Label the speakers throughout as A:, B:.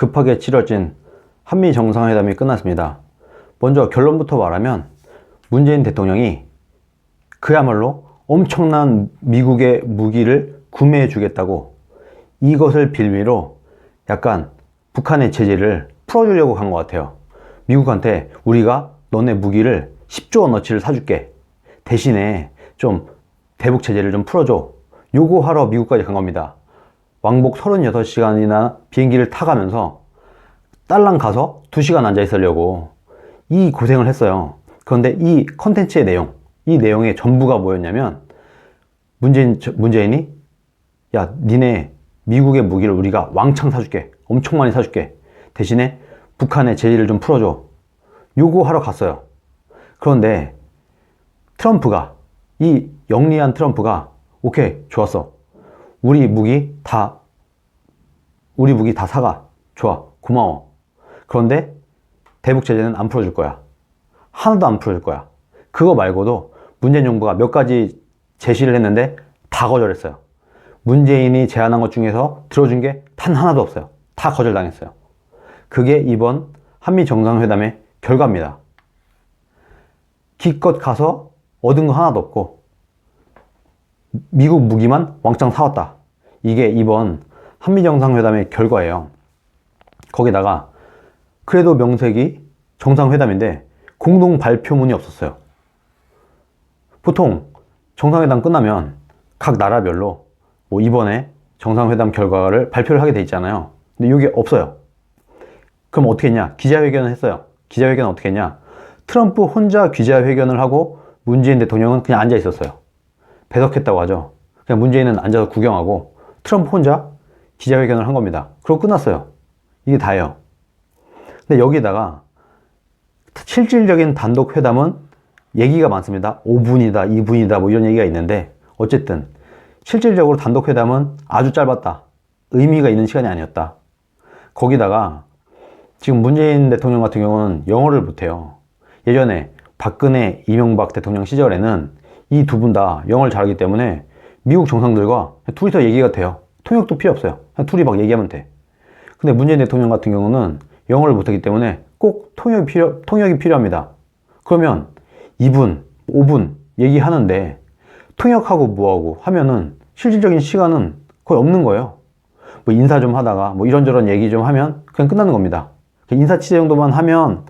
A: 급하게 치러진 한미 정상회담이 끝났습니다. 먼저 결론부터 말하면 문재인 대통령이 그야말로 엄청난 미국의 무기를 구매해 주겠다고 이것을 빌미로 약간 북한의 제재를 풀어주려고 간 것 같아요. 미국한테 우리가 너네 무기를 10조 원어치를 사줄게. 대신에 좀 대북 제재를 좀 풀어줘. 요거 하러 미국까지 간 겁니다. 왕복 36시간이나 비행기를 타가면서 딸랑 가서 2시간 앉아 있으려고 이 고생을 했어요. 그런데 이 컨텐츠의 내용, 이 내용의 전부가 뭐였냐면 문재인이 야, 니네 미국의 무기를 우리가 왕창 사줄게. 엄청 많이 사줄게. 대신에 북한의 제재를 좀 풀어줘. 요거 하러 갔어요. 그런데 트럼프가, 이 영리한 트럼프가 오케이, 좋았어. 우리 무기 다 사가. 좋아, 고마워. 그런데 대북 제재는 안 풀어줄 거야. 하나도 안 풀어줄 거야. 그거 말고도 문재인 정부가 몇 가지 제시를 했는데 다 거절했어요. 문재인이 제안한 것 중에서 들어준 게 단 하나도 없어요. 다 거절당했어요. 그게 이번 한미 정상회담의 결과입니다. 기껏 가서 얻은 거 하나도 없고 미국 무기만 왕창 사왔다. 이게 이번 한미 정상회담의 결과예요. 거기다가 그래도 명색이 정상회담인데 공동 발표문이 없었어요. 보통 정상회담 끝나면 각 나라별로 뭐 이번에 정상회담 결과를 발표를 하게 돼 있잖아요. 근데 이게 없어요. 그럼 어떻게 했냐? 기자회견을 했어요. 기자회견은 어떻게 했냐? 트럼프 혼자 기자회견을 하고 문재인 대통령은 그냥 앉아 있었어요. 배석했다고 하죠. 그냥 문재인은 앉아서 구경하고 트럼프 혼자 기자회견을 한 겁니다. 그러고 끝났어요. 이게 다예요. 근데 여기다가 실질적인 단독 회담은 얘기가 많습니다. 5분이다, 2분이다 뭐 이런 얘기가 있는데 어쨌든 실질적으로 단독 회담은 아주 짧았다. 의미가 있는 시간이 아니었다. 거기다가 지금 문재인 대통령 같은 경우는 영어를 못해요. 예전에 박근혜, 이명박 대통령 시절에는 이 두 분 다 영어를 잘하기 때문에 미국 정상들과 둘이서 얘기가 돼요. 통역도 필요 없어요. 그냥 둘이 막 얘기하면 돼. 근데 문재인 대통령 같은 경우는 영어를 못하기 때문에 꼭 통역이 필요합니다. 그러면 2분, 5분 얘기하는데 통역하고 뭐하고 하면은 실질적인 시간은 거의 없는 거예요. 뭐 인사 좀 하다가 뭐 이런저런 얘기 좀 하면 그냥 끝나는 겁니다. 인사 취재 정도만 하면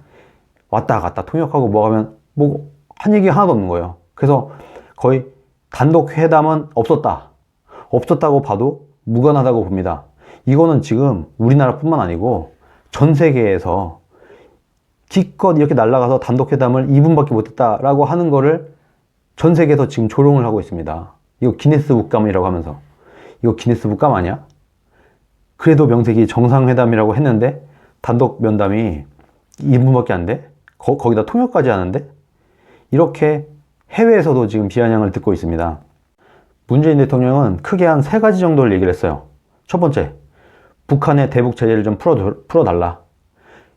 A: 왔다 갔다 통역하고 뭐 하면 뭐 한 얘기 하나도 없는 거예요. 그래서 거의 단독 회담은 없었다고 봐도 무관하다고 봅니다. 이거는 지금 우리나라뿐만 아니고 전 세계에서 기껏 이렇게 날아가서 단독 회담을 2분밖에 못했다라고 하는 거를 전 세계에서 지금 조롱을 하고 있습니다. 이거 기네스북 감이라고 하면서 이거 기네스북 감 아니야? 그래도 명색이 정상회담이라고 했는데 단독 면담이 2분밖에 안 돼? 거기다 통역까지 하는데? 이렇게 해외에서도 지금 비아냥을 듣고 있습니다. 문재인 대통령은 크게 한 3가지 정도를 얘기를 했어요. 첫 번째, 북한의 대북 제재를 좀 풀어달라.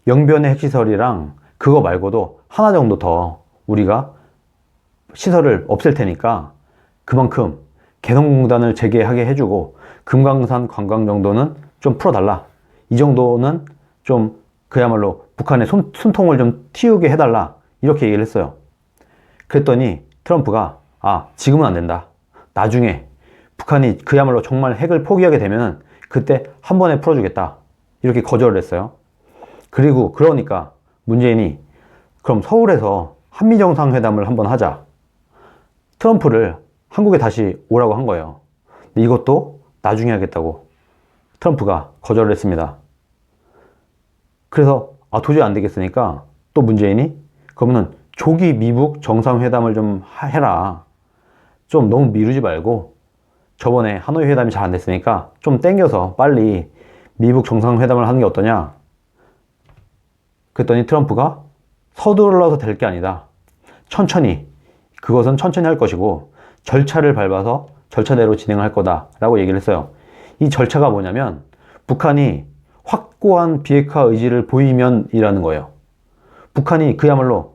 A: 영변의 핵시설이랑 그거 말고도 하나 정도 더 우리가 시설을 없앨 테니까 그만큼 개성공단을 재개하게 해주고 금강산 관광 정도는 좀 풀어달라. 이 정도는 좀 그야말로 북한의 숨통을 좀 틔우게 해달라. 이렇게 얘기를 했어요. 그랬더니 트럼프가 지금은 안 된다. 나중에 북한이 그야말로 정말 핵을 포기하게 되면 그때 한 번에 풀어주겠다. 이렇게 거절을 했어요. 그리고 그러니까 문재인이 그럼 서울에서 한미정상회담을 한번 하자. 트럼프를 한국에 다시 오라고 한 거예요. 근데 이것도 나중에 하겠다고 트럼프가 거절을 했습니다. 그래서 도저히 안 되겠으니까 또 문재인이 그러면은 조기 미북 정상회담을 좀 해라. 좀 너무 미루지 말고 저번에 하노이 회담이 잘 안 됐으니까 좀 땡겨서 빨리 미북 정상회담을 하는 게 어떠냐. 그랬더니 트럼프가 서둘러서 될 게 아니다. 그것은 천천히 할 것이고 절차를 밟아서 절차대로 진행을 할 거다 라고 얘기를 했어요. 이 절차가 뭐냐면 북한이 확고한 비핵화 의지를 보이면 이라는 거예요. 북한이 그야말로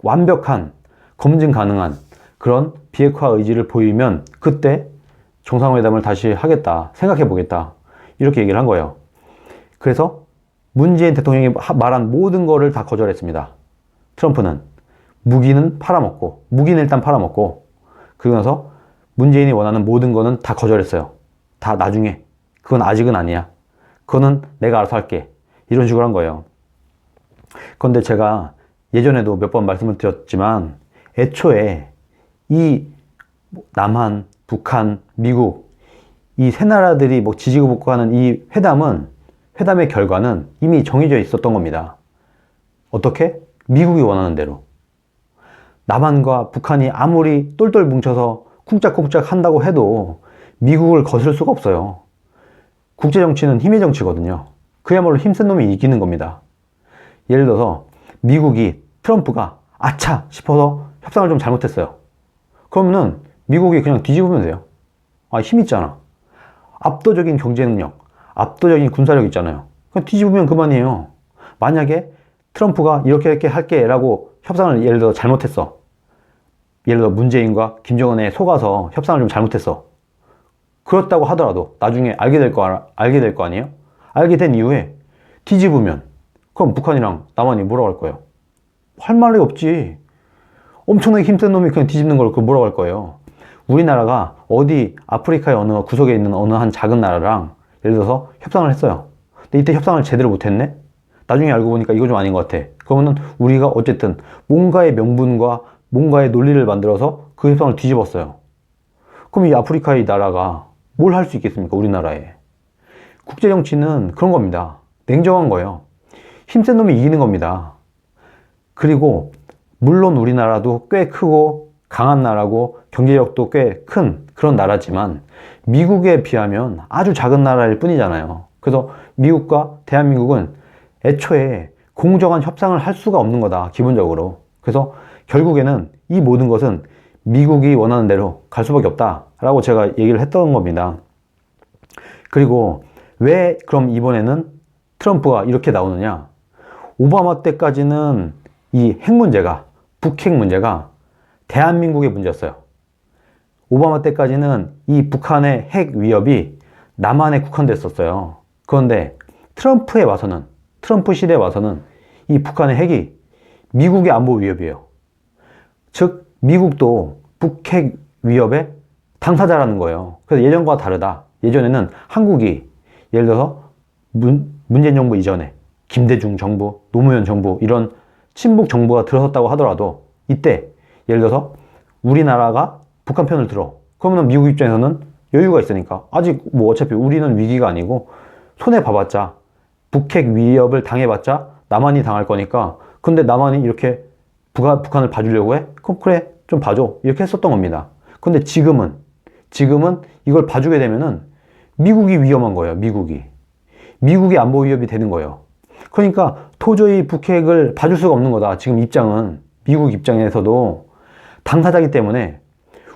A: 완벽한 검증 가능한 그런 비핵화 의지를 보이면 그때 정상회담을 다시 하겠다, 생각해 보겠다 이렇게 얘기를 한 거예요. 그래서 문재인 대통령이 말한 모든 거를 다 거절했습니다. 트럼프는 무기는 팔아먹고, 무기는 일단 팔아먹고, 그러고 나서 문재인이 원하는 모든 거는 다 거절했어요. 다 나중에. 그건 아직은 아니야. 그거는 내가 알아서 할게. 이런 식으로 한 거예요. 그런데 제가 예전에도 몇 번 말씀을 드렸지만, 애초에 이 남한, 북한, 미국, 이 세 나라들이 뭐 지지고 볶고 하는 이 회담의 결과는 이미 정해져 있었던 겁니다. 어떻게? 미국이 원하는 대로. 남한과 북한이 아무리 똘똘 뭉쳐서 쿵짝쿵짝 한다고 해도 미국을 거슬 수가 없어요. 국제정치는 힘의 정치거든요. 그야말로 힘센 놈이 이기는 겁니다. 예를 들어서 미국이, 트럼프가 아차 싶어서 협상을 좀 잘못했어요. 그러면은 미국이 그냥 뒤집으면 돼요. 아, 힘 있잖아. 압도적인 경제 능력, 압도적인 군사력 있잖아요. 그냥 뒤집으면 그만이에요. 만약에 트럼프가 이렇게 할게 라고 협상을 예를 들어 잘못했어. 예를 들어 문재인과 김정은에 속아서 협상을 좀 잘못했어. 그렇다고 하더라도 나중에 알게 될 거 아니에요? 알게 된 이후에 뒤집으면 그럼 북한이랑 남한이 뭐라고 할 거예요? 할 말이 없지. 엄청나게 힘센 놈이 그냥 뒤집는 걸 뭐라고 할 거예요? 우리나라가 어디 아프리카의 어느 구석에 있는 어느 한 작은 나라랑 예를 들어서 협상을 했어요. 근데 이때 협상을 제대로 못했네? 나중에 알고 보니까 이거 좀 아닌 것 같아. 그러면은 우리가 어쨌든 뭔가의 명분과 뭔가의 논리를 만들어서 그 협상을 뒤집었어요. 그럼 이 아프리카의 나라가 뭘 할 수 있겠습니까? 우리나라에. 국제정치는 그런 겁니다. 냉정한 거예요. 힘센 놈이 이기는 겁니다. 그리고 물론 우리나라도 꽤 크고 강한 나라고 경제력도 꽤 큰 그런 나라지만 미국에 비하면 아주 작은 나라일 뿐이잖아요. 그래서 미국과 대한민국은 애초에 공정한 협상을 할 수가 없는 거다, 기본적으로. 그래서 결국에는 이 모든 것은 미국이 원하는 대로 갈 수밖에 없다라고 제가 얘기를 했던 겁니다. 그리고 왜 그럼 이번에는 트럼프가 이렇게 나오느냐? 오바마 때까지는 이 핵 문제가, 북핵 문제가 대한민국의 문제였어요. 오바마 때까지는 이 북한의 핵 위협이 남한에 국한됐었어요. 그런데 트럼프 시대에 와서는 이 북한의 핵이 미국의 안보 위협이에요. 즉 미국도 북핵 위협의 당사자라는 거예요. 그래서 예전과 다르다. 예전에는 한국이 예를 들어서 문재인 정부 이전에 김대중 정부, 노무현 정부 이런 친북 정부가 들어섰다고 하더라도 이때 예를 들어서 우리나라가 북한 편을 들어. 그러면 미국 입장에서는 여유가 있으니까 아직 뭐 어차피 우리는 위기가 아니고 손해 봐봤자 북핵 위협을 당해봤자 남한이 당할 거니까 근데 남한이 이렇게 북한을 봐주려고 해? 그럼 그래 좀 봐줘 이렇게 했었던 겁니다. 근데 지금은 이걸 봐주게 되면은 미국이 위험한 거예요. 미국이 안보 위협이 되는 거예요. 그러니까 도저히 북핵을 봐줄 수가 없는 거다. 지금 입장은 미국 입장에서도 당사자이기 때문에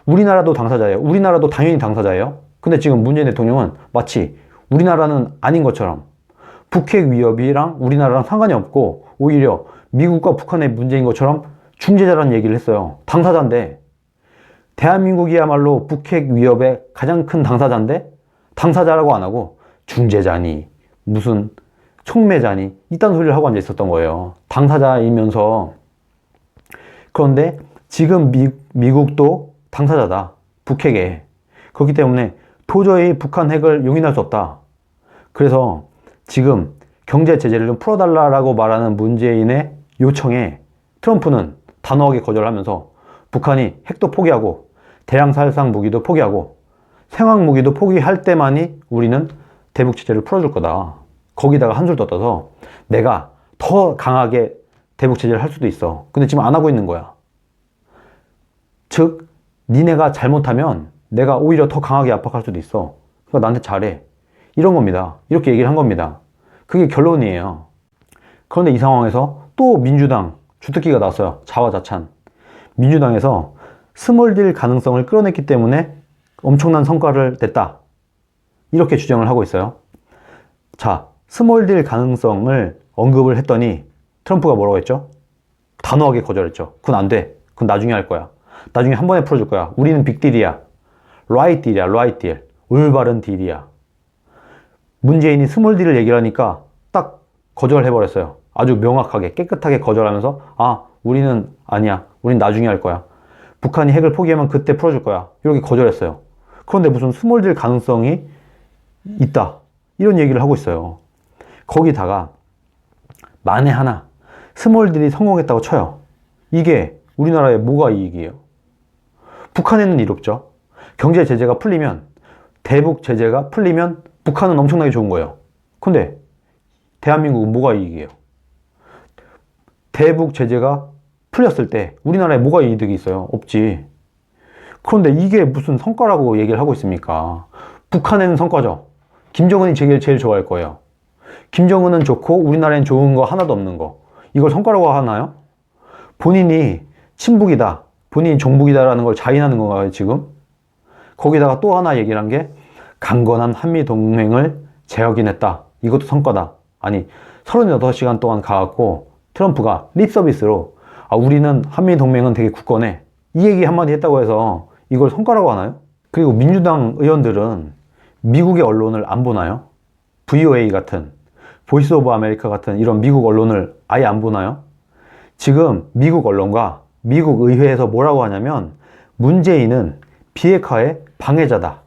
A: 우리나라도 당사자예요. 우리나라도 당연히 당사자예요. 근데 지금 문재인 대통령은 마치 우리나라는 아닌 것처럼 북핵 위협이랑 우리나라랑 상관이 없고 오히려 미국과 북한의 문제인 것처럼 중재자라는 얘기를 했어요. 당사자인데 대한민국이야말로 북핵 위협의 가장 큰 당사자인데 당사자라고 안 하고 중재자니 무슨 촉매자니 이딴 소리를 하고 앉아 있었던 거예요. 당사자이면서. 그런데 지금 미국도 당사자다. 북핵에. 그렇기 때문에 도저히 북한 핵을 용인할 수 없다. 그래서 지금 경제 제재를 좀 풀어달라고 말하는 문재인의 요청에 트럼프는 단호하게 거절하면서 북한이 핵도 포기하고 대량 살상 무기도 포기하고 생화학 무기도 포기할 때만이 우리는 대북 제재를 풀어줄 거다. 거기다가 한술 더 떠서 내가 더 강하게 대북 제재를 할 수도 있어. 근데 지금 안 하고 있는 거야. 즉 니네가 잘못하면 내가 오히려 더 강하게 압박할 수도 있어. 그러니까 나한테 잘해. 이런 겁니다. 이렇게 얘기를 한 겁니다. 그게 결론이에요. 그런데 이 상황에서 또 민주당 주특기가 나왔어요. 자화자찬. 민주당에서 스몰딜 가능성을 끌어냈기 때문에 엄청난 성과를 냈다. 이렇게 주장을 하고 있어요. 자, 스몰딜 가능성을 언급을 했더니 트럼프가 뭐라고 했죠? 단호하게 거절했죠. 그건 안 돼. 그건 나중에 할 거야. 나중에 한 번에 풀어줄 거야. 우리는 빅딜이야. 라이트 딜이야. 라이트 딜. 올바른 딜이야. 문재인이 스몰 딜을 얘기를 하니까 딱 거절해버렸어요. 아주 명확하게 깨끗하게 거절하면서 우리는 아니야. 우린 나중에 할 거야. 북한이 핵을 포기하면 그때 풀어줄 거야. 이렇게 거절했어요. 그런데 무슨 스몰딜 가능성이 있다. 이런 얘기를 하고 있어요. 거기다가 만에 하나 스몰딜이 성공했다고 쳐요. 이게 우리나라에 뭐가 이익이에요? 북한에는 이롭죠. 경제 제재가 풀리면, 대북 제재가 풀리면 북한은 엄청나게 좋은 거예요. 근데 대한민국은 뭐가 이익이에요? 대북 제재가 풀렸을 때 우리나라에 뭐가 이득이 있어요? 없지. 그런데 이게 무슨 성과라고 얘기를 하고 있습니까? 북한에는 성과죠. 김정은이 제일 좋아할 거예요. 김정은은 좋고 우리나라엔 좋은 거 하나도 없는 거. 이걸 성과라고 하나요? 본인이 친북이다, 본인이 종북이다라는 걸 자인하는 건가요, 지금? 거기다가 또 하나 얘기를 한 게 강건한 한미동맹을 재확인했다. 이것도 성과다. 아니, 36시간 동안 가갖고 트럼프가 립서비스로 우리는 한미동맹은 되게 굳건해. 이 얘기 한마디 했다고 해서 이걸 성과라고 하나요? 그리고 민주당 의원들은 미국의 언론을 안 보나요? VOA 같은, 보이스 오브 아메리카 같은 이런 미국 언론을 아예 안 보나요? 지금 미국 언론과 미국 의회에서 뭐라고 하냐면 문재인은 비핵화의 방해자다.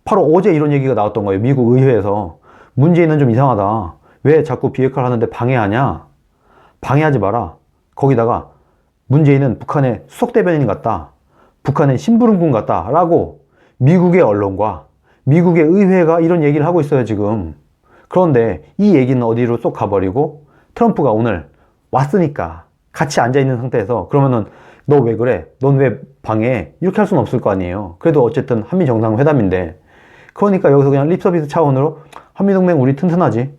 A: 바로 어제 이런 얘기가 나왔던 거예요. 미국 의회에서. 문재인은 좀 이상하다. 왜 자꾸 비핵화를 하는데 방해하냐? 방해하지 마라. 거기다가 문재인은 북한의 수석대변인 같다. 북한의 심부름꾼 같다. 라고 미국의 언론과 미국의 의회가 이런 얘기를 하고 있어요, 지금. 그런데 이 얘기는 어디로 쏙 가버리고 트럼프가 오늘 왔으니까 같이 앉아있는 상태에서 그러면은 너 왜 그래? 넌 왜 방해해? 이렇게 할 수는 없을 거 아니에요. 그래도 어쨌든 한미정상회담인데 그러니까 여기서 그냥 립서비스 차원으로 한미동맹 우리 튼튼하지.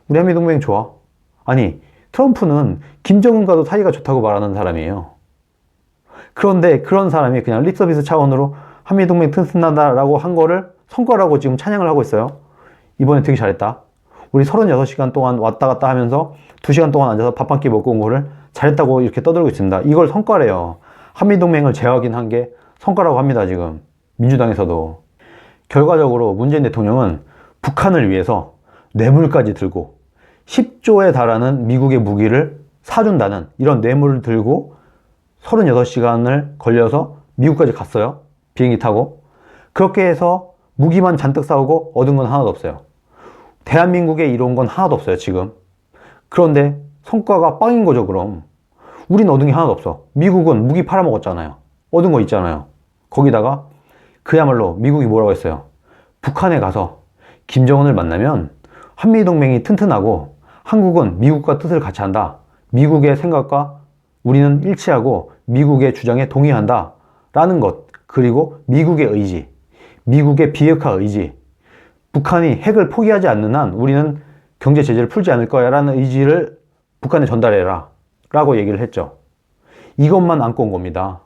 A: 우리 한미동맹 좋아. 아니, 트럼프는 김정은과도 사이가 좋다고 말하는 사람이에요. 그런데 그런 사람이 그냥 립서비스 차원으로 한미동맹 튼튼하다라고 한 거를 성과라고 지금 찬양을 하고 있어요. 이번에 되게 잘했다. 우리 36시간 동안 왔다 갔다 하면서 2시간 동안 앉아서 밥 한 끼 먹고 온 거를 잘했다고 이렇게 떠들고 있습니다. 이걸 성과래요. 한미동맹을 재확인한 게 성과라고 합니다, 지금. 민주당에서도. 결과적으로 문재인 대통령은 북한을 위해서 뇌물까지 들고 10조에 달하는 미국의 무기를 사준다는 이런 뇌물을 들고 36시간을 걸려서 미국까지 갔어요. 비행기 타고. 그렇게 해서 무기만 잔뜩 싸우고 얻은 건 하나도 없어요. 대한민국에 이로운 건 하나도 없어요, 지금. 그런데 성과가 빵인 거죠, 그럼. 우린 얻은 게 하나도 없어. 미국은 무기 팔아먹었잖아요. 얻은 거 있잖아요. 거기다가 그야말로 미국이 뭐라고 했어요? 북한에 가서 김정은을 만나면 한미동맹이 튼튼하고 한국은 미국과 뜻을 같이 한다. 미국의 생각과 우리는 일치하고 미국의 주장에 동의한다. 라는 것. 그리고 미국의 의지. 미국의 비핵화 의지. 북한이 핵을 포기하지 않는 한 우리는 경제 제재를 풀지 않을 거야 라는 의지를 북한에 전달해라 라고 얘기를 했죠. 이것만 안고 온 겁니다.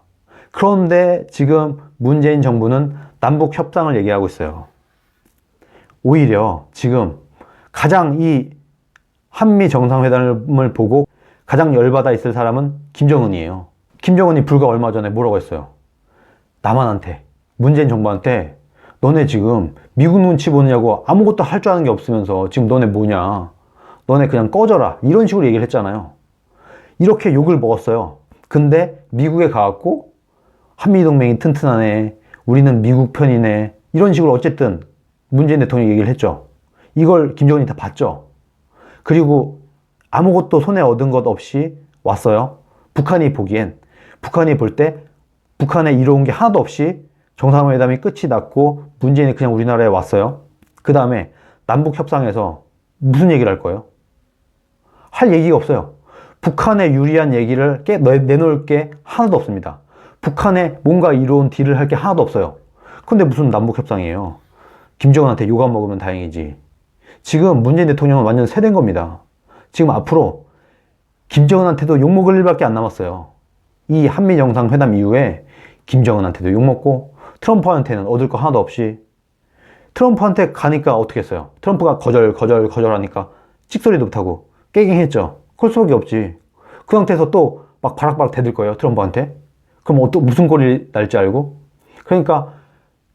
A: 그런데 지금 문재인 정부는 남북 협상을 얘기하고 있어요. 오히려 지금 가장 이 한미 정상회담을 보고 가장 열받아 있을 사람은 김정은이에요. 김정은이 불과 얼마 전에 뭐라고 했어요? 남한한테, 문재인 정부한테 너네 지금 미국 눈치 보느냐고 아무것도 할 줄 아는 게 없으면서 지금 너네 뭐냐? 너네 그냥 꺼져라. 이런 식으로 얘기를 했잖아요. 이렇게 욕을 먹었어요. 근데 미국에 가갖고 한미동맹이 튼튼하네. 우리는 미국 편이네. 이런 식으로 어쨌든 문재인 대통령이 얘기를 했죠. 이걸 김정은이 다 봤죠. 그리고 아무것도 손에 얻은 것 없이 왔어요. 북한이 보기엔, 북한이 볼 때 북한에 이로운 게 하나도 없이 정상회담이 끝이 났고 문재인이 그냥 우리나라에 왔어요. 그 다음에 남북협상에서 무슨 얘기를 할 거예요? 할 얘기가 없어요. 북한에 유리한 얘기를 내놓을 게 하나도 없습니다. 북한에 뭔가 이로운 딜을 할 게 하나도 없어요. 근데 무슨 남북협상이에요? 김정은한테 욕 안 먹으면 다행이지. 지금 문재인 대통령은 완전 세된 겁니다. 지금 앞으로 김정은한테도 욕먹을 일밖에 안 남았어요. 이 한미정상회담 이후에 김정은한테도 욕먹고 트럼프한테는 얻을 거 하나도 없이 트럼프한테 가니까 어떻게 했어요? 트럼프가 거절하니까 찍소리도 못하고 깨갱했죠. 그럴 수밖에 없지. 그 상태에서 또 막 바락바락 대들 거예요, 트럼프한테. 그럼 또 무슨 꼴이 날지 알고? 그러니까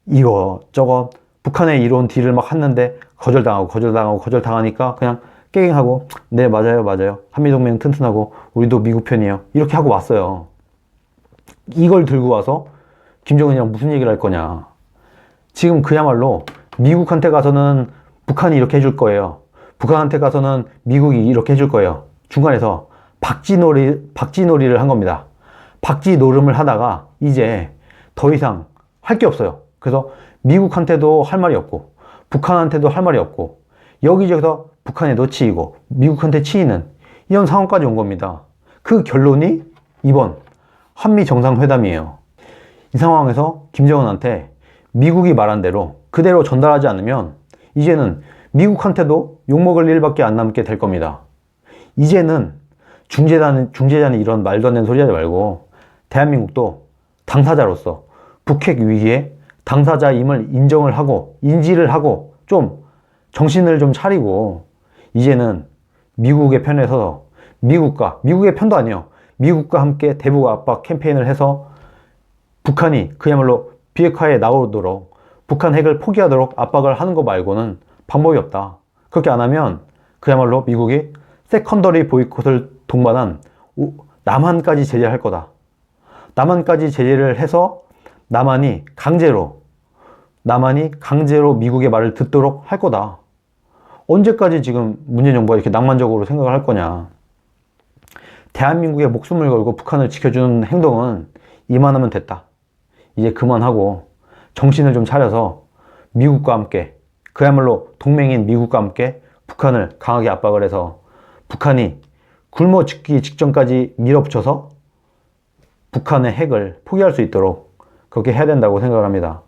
A: 이거 저거 북한에 이런 딜을 막 했는데 거절당하니까 그냥 깨갱하고 네 맞아요 맞아요 한미동맹 튼튼하고 우리도 미국 편이에요 이렇게 하고 왔어요. 이걸 들고 와서 김정은이랑 무슨 얘기를 할 거냐. 지금 그야말로 미국한테 가서는 북한이 이렇게 해줄 거예요. 북한한테 가서는 미국이 이렇게 해줄 거예요. 중간에서 박쥐놀이를 한 겁니다. 박쥐 노름을 하다가 이제 더 이상 할 게 없어요. 그래서 미국한테도 할 말이 없고 북한한테도 할 말이 없고 여기저기서 북한에도 치이고 미국한테 치이는 이런 상황까지 온 겁니다. 그 결론이 이번 한미 정상회담이에요. 이 상황에서 김정은한테 미국이 말한 대로 그대로 전달하지 않으면 이제는 미국한테도 욕먹을 일밖에 안 남게 될 겁니다. 이제는 중재자는 이런 말도 안 되는 소리 하지 말고 대한민국도 당사자로서 북핵 위기에 당사자임을 인정을 하고 인지를 하고 좀 정신을 좀 차리고 이제는 미국의 편에 서서 미국의 편도 아니에요. 미국과 함께 대북 압박 캠페인을 해서 북한이 그야말로 비핵화에 나오도록 북한 핵을 포기하도록 압박을 하는 거 말고는 방법이 없다. 그렇게 안 하면 그야말로 미국이 세컨더리 보이콧을 동반한 남한까지 제재할 거다. 남한까지 제재를 해서 남한이 강제로 미국의 말을 듣도록 할 거다. 언제까지 지금 문재인 정부가 이렇게 낭만적으로 생각을 할 거냐. 대한민국의 목숨을 걸고 북한을 지켜주는 행동은 이만하면 됐다. 이제 그만하고 정신을 좀 차려서 미국과 함께 그야말로 동맹인 미국과 함께 북한을 강하게 압박을 해서 북한이 굶어 죽기 직전까지 밀어붙여서 북한의 핵을 포기할 수 있도록 그렇게 해야 된다고 생각을 합니다.